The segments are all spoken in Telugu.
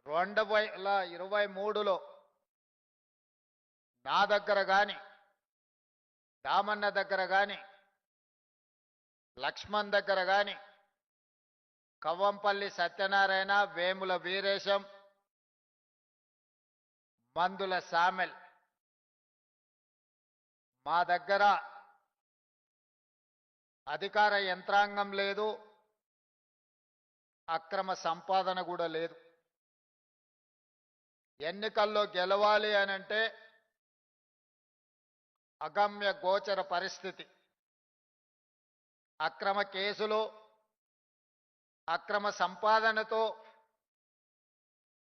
2023లో నా దగ్గర గాని దామన్న దగ్గర గాని లక్ష్మణ్ దగ్గర గాని కవ్వంపల్లి సత్యనారాయణ వేముల వీరేశం మందుల సామెల్ మా దగ్గర అధికార యంత్రాంగం లేదు, అక్రమ సంపాదన కూడా లేదు. ఎన్నికల్లో గెలవాలి అనంటే అగమ్య గోచర పరిస్థితి, అక్రమ కేసులు అక్రమ సంపాదనతో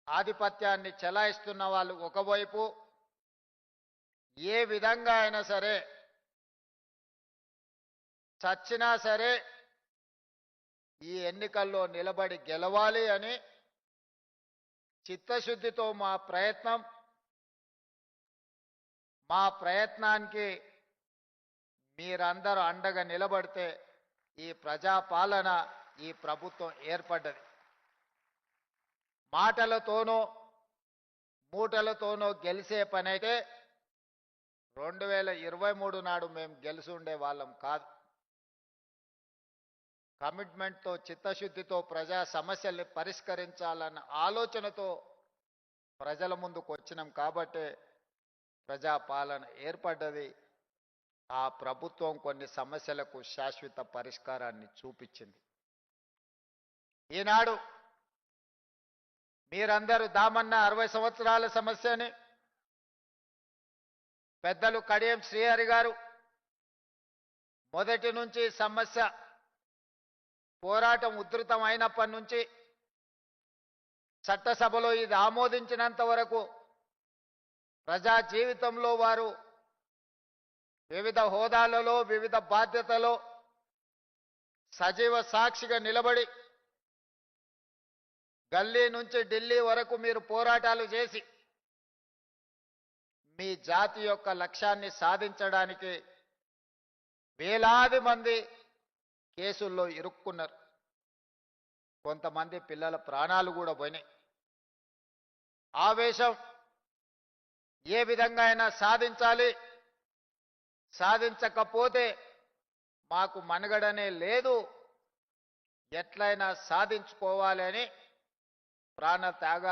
ఆధిపత్యాన్ని చెలాయిస్తున్న వాళ్ళు ఒకవైపు, ఏ విధంగా అయినా సరే చచ్చినా సరే ఈ ఎన్నికల్లో నిలబడి గెలవాలి అని చిత్తశుద్ధితో మా ప్రయత్నానికి మీరందరూ అండగా నిలబడితే ఈ ప్రజాపాలన ఈ ప్రభుత్వం ఏర్పడ్డది. మాటలతోనో మూటలతోనో గెలిచే పనైతే 2023 నాడు మేము గెలిచి ఉండే వాళ్ళం కాదు. కమిట్మెంట్తో చిత్తశుద్ధితో ప్రజా సమస్యల్ని పరిష్కరించాలన్న ఆలోచనతో ప్రజల ముందుకు వచ్చినాం కాబట్టే ప్రజాపాలన ఏర్పడ్డది. ఆ ప్రభుత్వం కొన్ని సమస్యలకు శాశ్వత పరిష్కారాన్ని చూపించింది. ఈనాడు మీరందరూ దామన్న 60 సంవత్సరాల సమస్యని పెద్దలు కడియం శ్రీహరి గారు మొదటి నుంచి సమస్య పోరాటం ఉధృతం అయినప్పటి నుంచి చట్టసభలో ఇది ఆమోదించినంత వరకు ప్రజా జీవితంలో వారు వివిధ హోదాలలో వివిధ బాధ్యతలో సజీవ సాక్షిగా నిలబడి గల్లీ నుంచి ఢిల్లీ వరకు మీరు పోరాటాలు చేసి మీ జాతి యొక్క లక్ష్యాన్ని సాధించడానికి వేలాది మంది కేసుల్లో ఇరుక్కున్నారు. కొంతమంది పిల్లల ప్రాణాలు కూడా పోయినాయి. ఆవేశం ఏ విధంగా అయినా సాధించాలి, సాధించకపోతే మాకు మనుగడనే లేదు, ఎట్లయినా సాధించుకోవాలి అని ప్రాణ త్యాగ